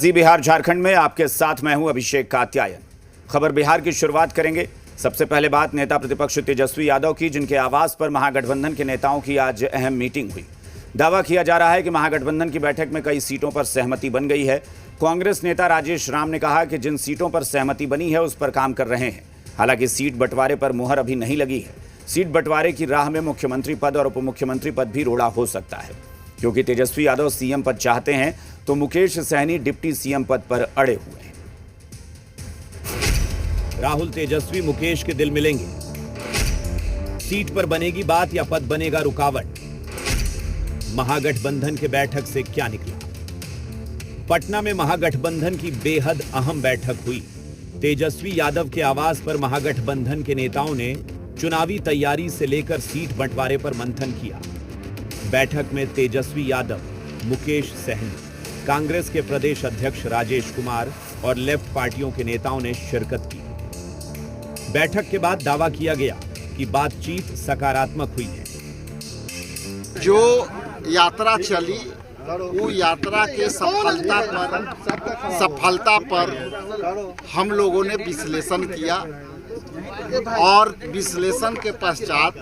जी बिहार झारखंड में आपके साथ मैं हूं अभिषेक कात्यायन। खबर बिहार की शुरुआत करेंगे। सबसे पहले बात नेता प्रतिपक्ष तेजस्वी यादव की, जिनके आवास पर महागठबंधन के नेताओं की आज अहम मीटिंग हुई। दावा किया जा रहा है कि महागठबंधन की बैठक में कई सीटों पर सहमति बन गई है। कांग्रेस नेता राजेश राम ने कहा कि जिन सीटों पर सहमति बनी है उस पर काम कर रहे हैं। हालांकि सीट बंटवारे पर मुहर अभी नहीं लगी है। सीट बंटवारे की राह में मुख्यमंत्री पद और उप मुख्यमंत्री पद भी रोड़ा हो सकता है। क्योंकि तेजस्वी यादव सीएम पद चाहते हैं तो मुकेश सहनी डिप्टी सीएम पद पर अड़े हुए हैं। राहुल तेजस्वी मुकेश के दिल मिलेंगे। सीट पर बनेगी बात या पद बनेगा रुकावट। महागठबंधन के बैठक से क्या निकला? पटना में महागठबंधन की बेहद अहम बैठक हुई। तेजस्वी यादव के आवास पर महागठबंधन के नेताओं ने चुनावी तैयारी से लेकर सीट बंटवारे पर मंथन किया। बैठक में तेजस्वी यादव, मुकेश सहनी, कांग्रेस के प्रदेश अध्यक्ष राजेश कुमार और लेफ्ट पार्टियों के नेताओं ने शिरकत की। बैठक के बाद दावा किया गया कि बातचीत सकारात्मक हुई है। जो यात्रा चली वो यात्रा के सफलता पर हम लोगों ने विश्लेषण किया और विश्लेषण के पश्चात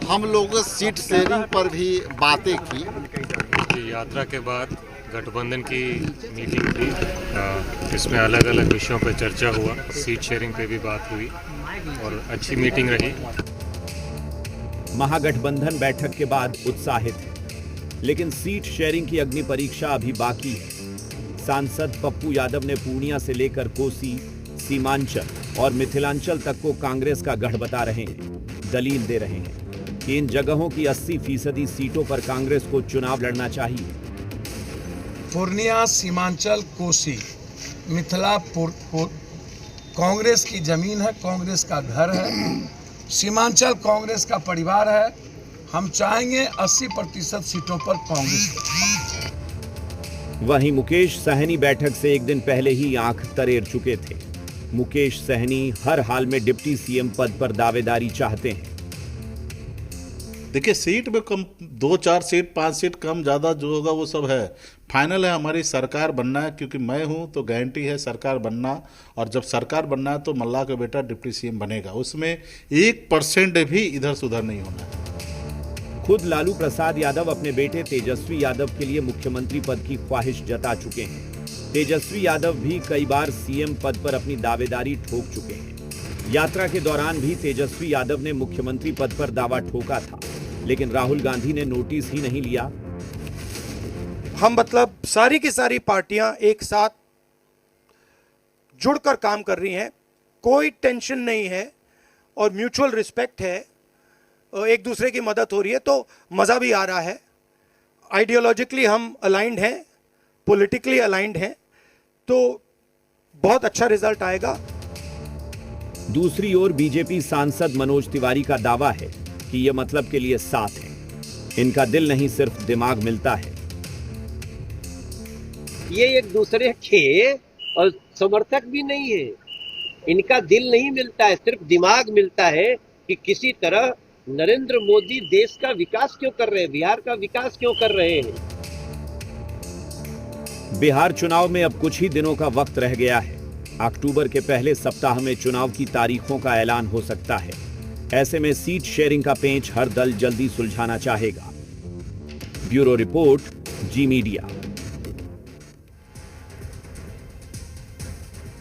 हम लोग सीट शेयरिंग पर भी बातें की। यात्रा के बाद गठबंधन की मीटिंग थी, इसमें अलग अलग विषयों पर चर्चा हुआ, सीट शेयरिंग पे भी बात हुई और अच्छी मीटिंग रही। महागठबंधन बैठक के बाद उत्साहित है, लेकिन सीट शेयरिंग की अग्नि परीक्षा अभी बाकी है। सांसद पप्पू यादव ने पूर्णिया से लेकर कोसी, सीमांचल और मिथिलांचल तक को कांग्रेस का गढ़ बता रहे हैं। दलील दे रहे हैं कि इन जगहों की 80% सीटों पर कांग्रेस को चुनाव लड़ना चाहिए। पूर्णिया, सीमांचल, कोसी, मिथिला कांग्रेस की जमीन है, कांग्रेस का घर है। सीमांचल कांग्रेस का परिवार है। हम चाहेंगे 80% सीटों पर कांग्रेस। वहीं मुकेश सहनी बैठक से एक दिन पहले ही आंख तरेर चुके थे। मुकेश सहनी हर हाल में डिप्टी सीएम पद पर दावेदारी चाहते हैं। देखिए, सीट में कम 2-4 सीट 5 सीट कम ज़्यादा जो होगा वो सब है। फाइनल है हमारी सरकार बनना है, क्योंकि मैं हूं तो गारंटी है सरकार बनना। और जब सरकार बनना है तो मल्ला का बेटा डिप्टी सीएम बनेगा। उसमें 1% भी इधर से उधर नहीं होना है। खुद लालू प्रसाद यादव अपने बेटे तेजस्वी यादव के लिए मुख्यमंत्री पद की ख्वाहिश जता चुके हैं। तेजस्वी यादव भी कई बार सीएम पद पर अपनी दावेदारी ठोक चुके हैं। यात्रा के दौरान भी तेजस्वी यादव ने मुख्यमंत्री पद पर दावा ठोका था, लेकिन राहुल गांधी ने नोटिस ही नहीं लिया। हम मतलब सारी की सारी पार्टियां एक साथ जुड़कर काम कर रही हैं, कोई टेंशन नहीं है और म्यूचुअल रिस्पेक्ट है, एक दूसरे की मदद हो रही है, तो मज़ा भी आ रहा है। आइडियोलॉजिकली हम अलाइंड हैं, पॉलिटिकली अलाइंड हैं, तो बहुत अच्छा रिजल्ट आएगा। दूसरी ओर बीजेपी सांसद मनोज तिवारी का दावा है कि ये मतलब के लिए साथ हैं। इनका दिल नहीं, सिर्फ दिमाग मिलता है। ये एक दूसरे के और समर्थक भी नहीं है। इनका दिल नहीं मिलता है, सिर्फ दिमाग मिलता है कि किसी तरह नरेंद्र मोदी देश का विकास क्यों कर रहे हैं, बिहार का विकास क्यों कर रहे हैं। बिहार चुनाव में अब कुछ ही दिनों का वक्त रह गया है। अक्टूबर के पहले सप्ताह में चुनाव की तारीखों का ऐलान हो सकता है। ऐसे में सीट शेयरिंग का पेंच हर दल जल्दी सुलझाना चाहेगा। ब्यूरो रिपोर्ट, जी मीडिया।